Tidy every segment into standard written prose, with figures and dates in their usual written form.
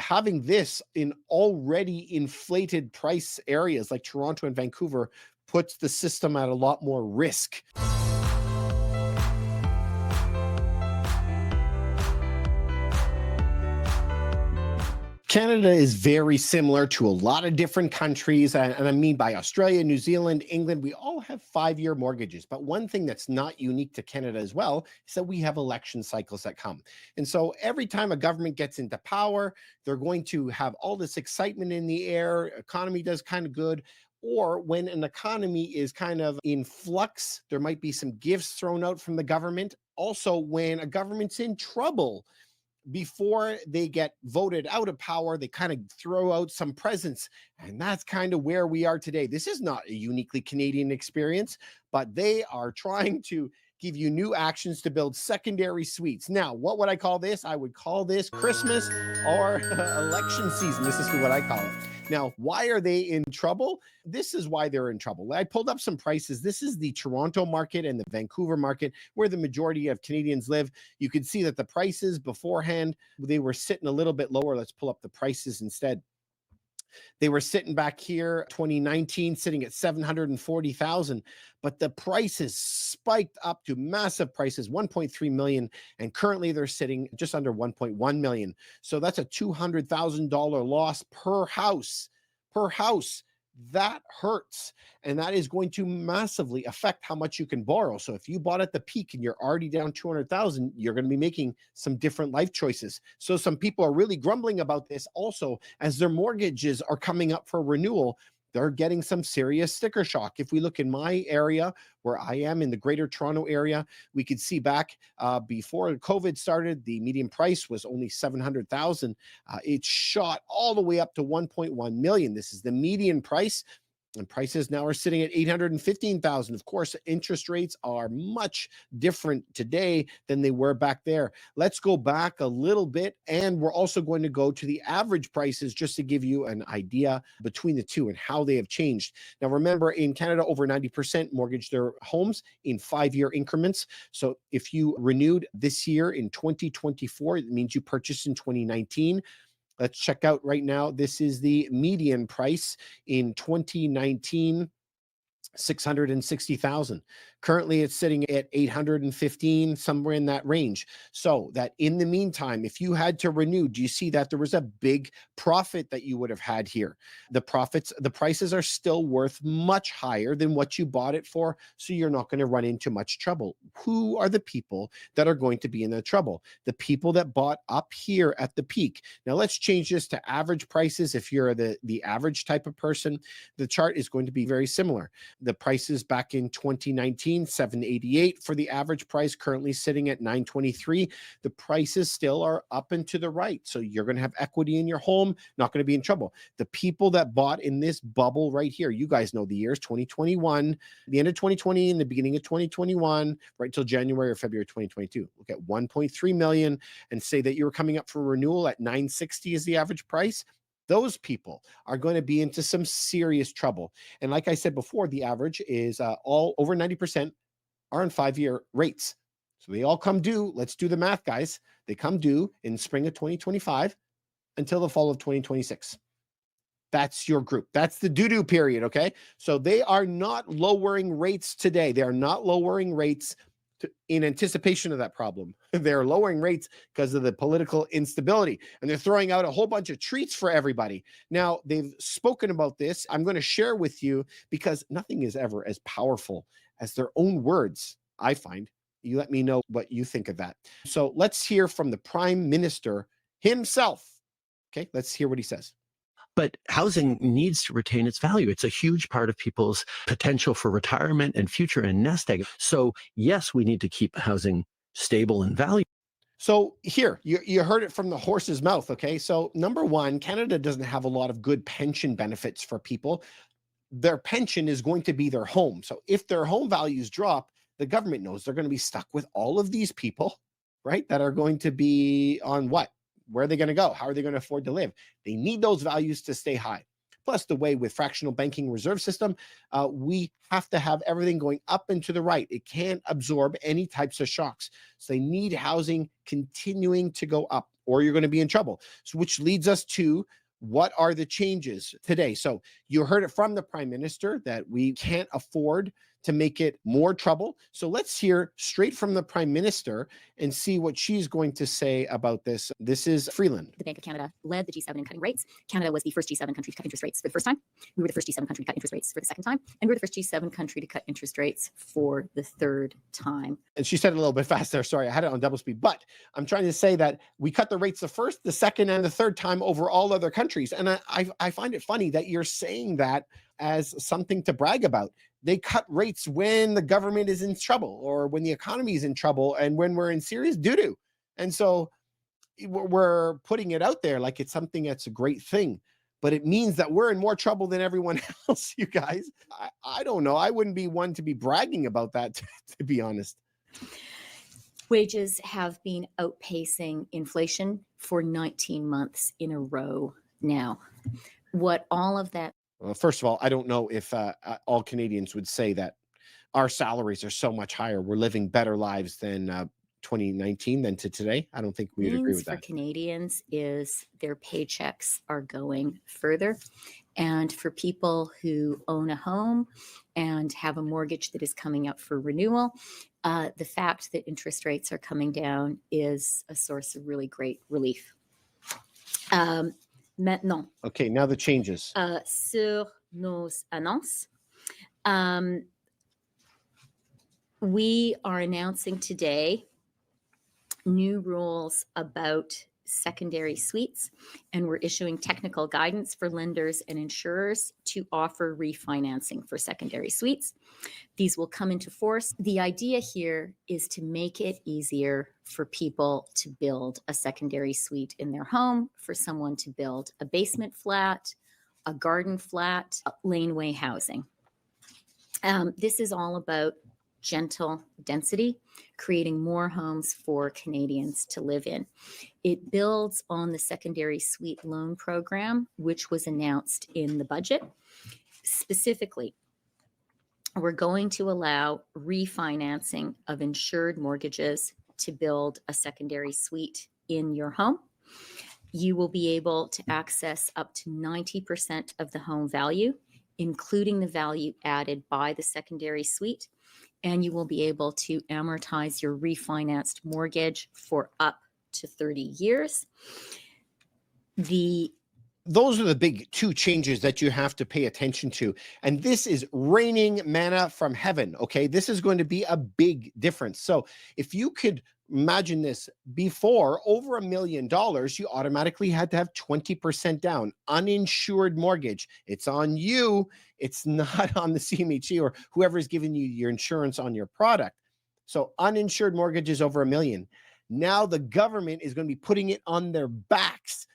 having this in already inflated price areas like Toronto and Vancouver puts the system at a lot more risk. Canada is very similar to a lot of different countries. And I mean by Australia, New Zealand, England, we all have 5-year mortgages. But one thing that's not unique to Canada as well is that we have election cycles that come. And so every time a government gets into power, they're going to have all this excitement in the air. Economy does kind of good. Or when an economy is kind of in flux, there might be some gifts thrown out from the government. Also, when a government's in trouble, before they get voted out of power, they kind of throw out some presents. And that's kind of where we are today. This is not a uniquely Canadian experience, but they are trying to give you new actions to build secondary suites. Now, what would I call this? I would call this Christmas or election season. This is what I call it. Now, why are they in trouble? This is why they're in trouble. I pulled up some prices. This is the Toronto market and the Vancouver market, where the majority of Canadians live. You can see that the prices beforehand, they were sitting a little bit lower. Let's pull up the prices instead. They were sitting back here 2019, sitting at 740,000, but the prices spiked up to massive prices, 1.3 million, and currently they're sitting just under 1.1 million. So that's a $200,000 loss per house. Per house. That hurts, and that is going to massively affect how much you can borrow. So if you bought at the peak and you're already down 200,000, you're going to be making some different life choices. So some people are really grumbling about this also as their mortgages are coming up for renewal. They're getting some serious sticker shock. If we look in my area, where I am in the Greater Toronto area, we could see back before COVID started, the median price was only 700,000. It shot all the way up to 1.1 million. This is the median price. And prices now are sitting at 815,000. Of course, interest rates are much different today than they were back there. Let's go back a little bit, and we're also going to go to the average prices just to give you an idea between the two and how they have changed. Now, remember, in Canada, over 90% mortgage their homes in 5-year increments. So if you renewed this year in 2024, it means you purchased in 2019. Let's check out right now. This is the median price in 2019, 660,000. Currently, it's sitting at 815, somewhere in that range. So that in the meantime, if you had to renew, do you see that there was a big profit that you would have had here? The prices are still worth much higher than what you bought it for, so you're not going to run into much trouble. Who are the people that are going to be in the trouble? The people that bought up here at the peak. Now let's change this to average prices. If you're the average type of person, the chart is going to be very similar. The prices back in 2019, 788 for the average price, currently sitting at 923. The prices still are up and to the right. So you're going to have equity in your home, not going to be in trouble. The people that bought in this bubble right here, you guys know the years, 2021, the end of 2020 and the beginning of 2021, right till January or February 2022. Look at 1.3 million and say that you're coming up for renewal at 960 is the average price. Those people are going to be into some serious trouble. And like I said before, the average is all over 90% are on 5-year rates. So they all come due. Let's do the math, guys. They come due in spring of 2025 until the fall of 2026. That's your group. That's the doo-doo period, okay? So they are not lowering rates today. They are not lowering rates in anticipation of that problem. They're lowering rates because of the political instability, and they're throwing out a whole bunch of treats for everybody. Now, they've spoken about this. I'm going to share with you because nothing is ever as powerful as their own words, I find. You let me know what you think of that. So let's hear from the Prime Minister himself. Okay, let's hear what he says. But housing needs to retain its value. It's a huge part of people's potential for retirement and future and nest egg. So yes, we need to keep housing stable and valuable. So here, you heard it from the horse's mouth, okay? So number one, Canada doesn't have a lot of good pension benefits for people. Their pension is going to be their home. So if their home values drop, the government knows they're going to be stuck with all of these people, right? That are going to be on what? Where are they going to go? How are they going to afford to live? They need those values to stay high. Plus, the way with fractional banking reserve system, we have to have everything going up and to the right. It can't absorb any types of shocks. So they need housing continuing to go up. or you're going to be in trouble. So, which leads us to what are the changes today? So you heard it from the Prime Minister that we can't afford to make it more trouble. So let's hear straight from the Prime Minister and see what she's going to say about this. This is Freeland. The Bank of Canada led the G7 in cutting rates. Canada was the first G7 country to cut interest rates for the first time. We were the first G7 country to cut interest rates for the second time. And we were the first G7 country to cut interest rates for the third time. And she said it a little bit fast there. Sorry, I had it on double speed. But I'm trying to say that we cut the rates the first, the second, and the third time over all other countries. And I find it funny that you're saying that as something to brag about. They cut rates when the government is in trouble or when the economy is in trouble and when we're in serious doo-doo. And so we're putting it out there like it's something that's a great thing, but it means that we're in more trouble than everyone else, you guys. I don't know. I wouldn't be one to be bragging about that, to be honest. Wages have been outpacing inflation for 19 months in a row now. What all of that... Well, first of all, I don't know if all Canadians would say that our salaries are so much higher. We're living better lives than 2019 than to today. I don't think we'd agree with that. For Canadians is their paychecks are going further. And for people who own a home and have a mortgage that is coming up for renewal, the fact that interest rates are coming down is a source of really great relief. Maintenant. Okay, now the changes. Sur nos annonces, we are announcing today new rules about secondary suites, and we're issuing technical guidance for lenders and insurers to offer refinancing for secondary suites. These will come into force. The idea here is to make it easier for people to build a secondary suite in their home, for someone to build a basement flat, a garden flat, laneway housing. This is all about gentle density, creating more homes for Canadians to live in. It builds on the secondary suite loan program, which was announced in the budget. Specifically, we're going to allow refinancing of insured mortgages to build a secondary suite in your home. You will be able to access up to 90% of the home value, including the value added by the secondary suite, and you will be able to amortize your refinanced mortgage for up to 30 years. Those are the big two changes that you have to pay attention to. And this is raining manna from heaven, okay? This is going to be a big difference. So if you could imagine this, before over $1 million, you automatically had to have 20% down, uninsured mortgage. It's on you. It's not on the CMHC or whoever is giving you your insurance on your product. So uninsured mortgages over $1 million. Now the government is going to be putting it on their backs.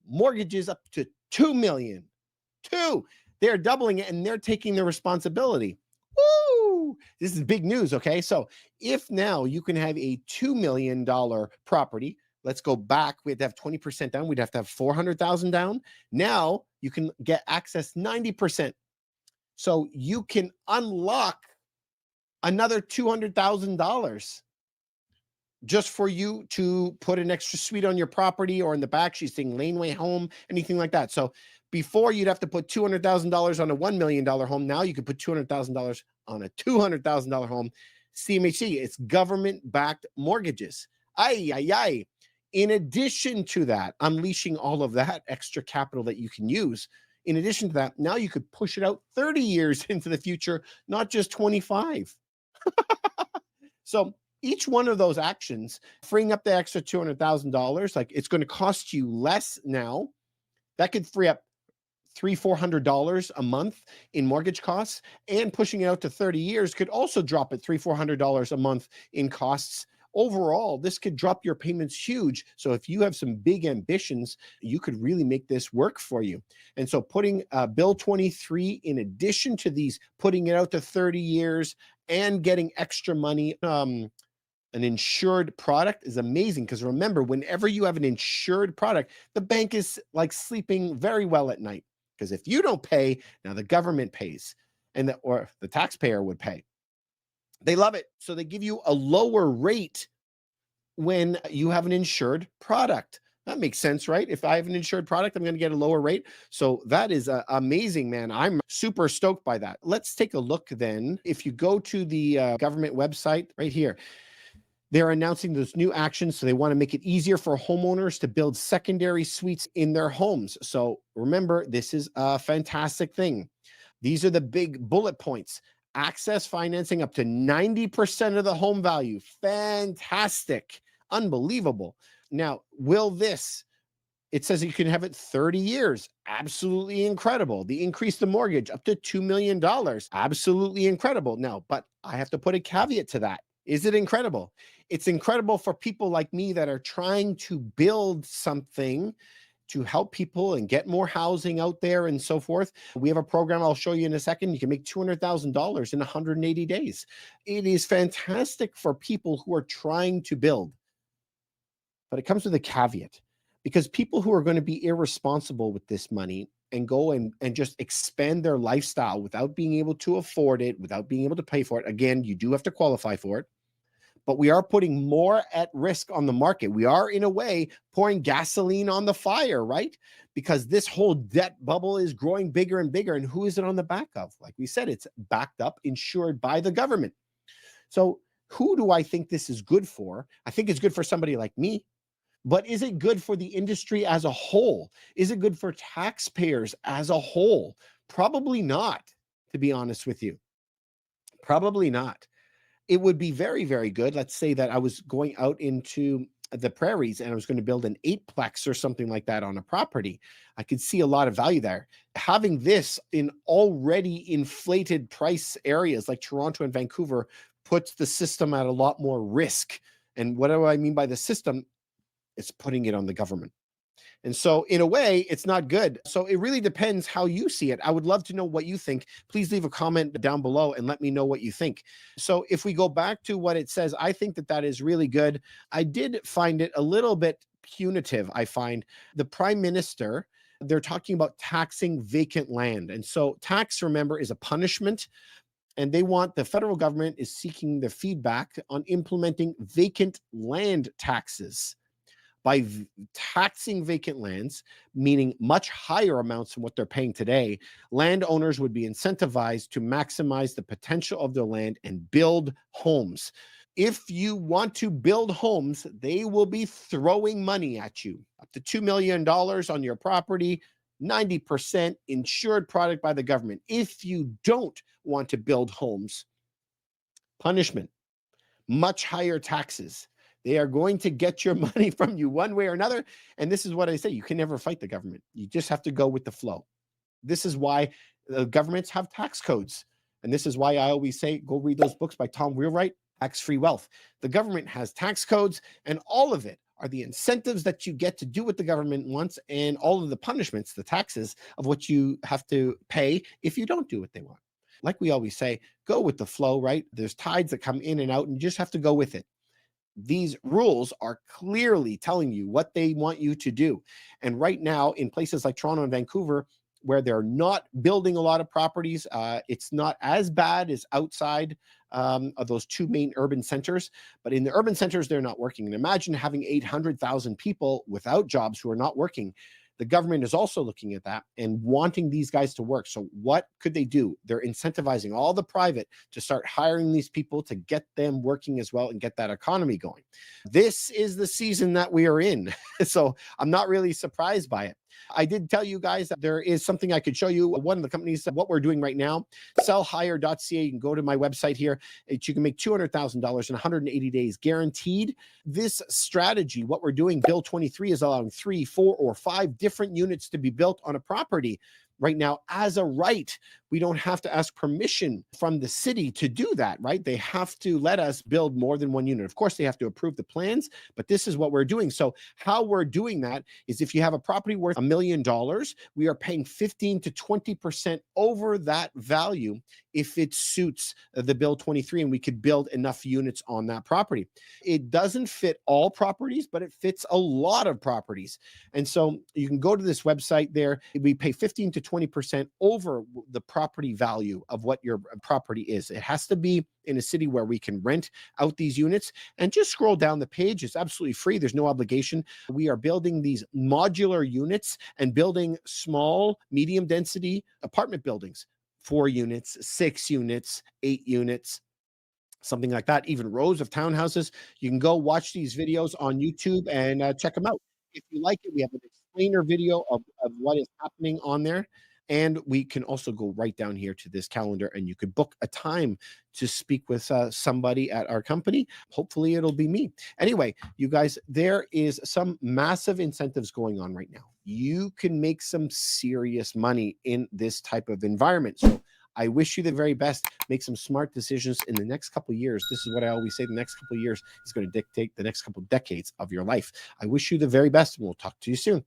Mortgages up to $2 million. They're doubling it and they're taking the responsibility. Woo! This is big news, okay? So if now you can have a $2 million property, let's go back, we had to have 20% down, we'd have to have 400,000 down. Now you can get access 90%. So you can unlock another $200,000 just for you to put an extra suite on your property or in the back. She's saying laneway home, anything like that. So before you'd have to put $200,000 on a $1 million home. Now you could put $200,000 on a $200,000 home. CMHC, it's government-backed mortgages. In addition to that, unleashing all of that extra capital that you can use. In addition to that, now you could push it out 30 years into the future, not just 25. So each one of those actions, freeing up the extra $200,000, like it's going to cost you less now. That could free up $300-400 a month in mortgage costs, and pushing it out to 30 years could also drop it $300-400 a month in costs. Overall, this could drop your payments huge. So if you have some big ambitions, you could really make this work for you. And so putting Bill 23 in addition to these, putting it out to 30 years and getting extra money, an insured product is amazing, because remember, whenever you have an insured product, the bank is like sleeping very well at night, because if you don't pay, now the government pays, and or the taxpayer would pay. They love it. So they give you a lower rate when you have an insured product. That makes sense, right? If I have an insured product, I'm going to get a lower rate. So that is amazing, man. I'm super stoked by that. Let's take a look then. If you go to the government website right here, they're announcing those new actions. So they want to make it easier for homeowners to build secondary suites in their homes. So remember, this is a fantastic thing. These are the big bullet points. Access financing up to 90% of the home value. Fantastic. Unbelievable. Now, it says you can have it 30 years. Absolutely incredible. The increase the mortgage up to $2 million. Absolutely incredible. Now, but I have to put a caveat to that. Is it incredible? It's incredible for people like me that are trying to build something to help people and get more housing out there and so forth. We have a program I'll show you in a second. You can make $200,000 in 180 days. It is fantastic for people who are trying to build. But it comes with a caveat, because people who are going to be irresponsible with this money and go and just expand their lifestyle without being able to afford it, without being able to pay for it. Again, you do have to qualify for it. But we are putting more at risk on the market. We are, in a way, pouring gasoline on the fire, right? Because this whole debt bubble is growing bigger and bigger. And who is it on the back of? Like we said, it's backed up, insured by the government. So who do I think this is good for? I think it's good for somebody like me. But is it good for the industry as a whole? Is it good for taxpayers as a whole? Probably not, to be honest with you. Probably not. It would be very, very good. Let's say that I was going out into the prairies and I was going to build an 8-plex or something like that on a property. I could see a lot of value there. Having this in already inflated price areas like Toronto and Vancouver puts the system at a lot more risk. And what do I mean by the system? It's putting it on the government. And so in a way, it's not good. So it really depends how you see it. I would love to know what you think. Please leave a comment down below and let me know what you think. So if we go back to what it says, I think that is really good. I did find it a little bit punitive. I find the Prime Minister, they're talking about taxing vacant land. And so tax, remember, is a punishment. And the federal government is seeking the feedback on implementing vacant land taxes. By taxing vacant lands, meaning much higher amounts than what they're paying today, landowners would be incentivized to maximize the potential of their land and build homes. If you want to build homes, they will be throwing money at you, up to $2 million on your property, 90% insured product by the government. If you don't want to build homes, punishment, much higher taxes. They are going to get your money from you one way or another. And this is what I say, you can never fight the government. You just have to go with the flow. This is why the governments have tax codes. And this is why I always say, go read those books by Tom Wheelwright, Tax-Free Wealth. The government has tax codes, and all of it are the incentives that you get to do what the government wants, and all of the punishments, the taxes of what you have to pay if you don't do what they want. Like we always say, go with the flow, right? There's tides that come in and out, and you just have to go with it. These rules are clearly telling you what they want you to do. And right now, in places like Toronto and Vancouver, where they're not building a lot of properties, it's not as bad as outside of those two main urban centers. But in the urban centers, they're not working. And imagine having 800,000 people without jobs who are not working. The government is also looking at that and wanting these guys to work. So what could they do? They're incentivizing all the private to start hiring these people to get them working as well and get that economy going. This is the season that we are in. So I'm not really surprised by it. I did tell you guys that there is something I could show you. One of the companies, what we're doing right now, sellhigher.ca. You can go to my website here. You can make $200,000 in 180 days guaranteed. This strategy, what we're doing, Bill 23 is allowing 3, 4, or 5 different units to be built on a property. Right now, as a right, we don't have to ask permission from the city to do that, right? They have to let us build more than one unit. Of course, they have to approve the plans, but this is what we're doing. So how we're doing that is if you have a property worth $1 million, we are paying 15 to 20% over that value if it suits the Bill 23, and we could build enough units on that property. It doesn't fit all properties, but it fits a lot of properties. And so you can go to this website there. We pay 15 to 20% over the property value of what your property is. It has to be in a city where we can rent out these units. And just scroll down the page. It's absolutely free. There's no obligation. We are building these modular units and building small, medium density apartment buildings, 4 units, 6 units, 8 units, something like that, even rows of townhouses. You can go watch these videos on YouTube and check them out. If you like it, we have an explainer video of what is happening on there. And we can also go right down here to this calendar, and you could book a time to speak with somebody at our company. Hopefully it'll be me. Anyway, you guys, there is some massive incentives going on right now. You can make some serious money in this type of environment. So I wish you the very best. Make some smart decisions in the next couple of years. This is what I always say. The next couple of years is going to dictate the next couple of decades of your life. I wish you the very best, and we'll talk to you soon.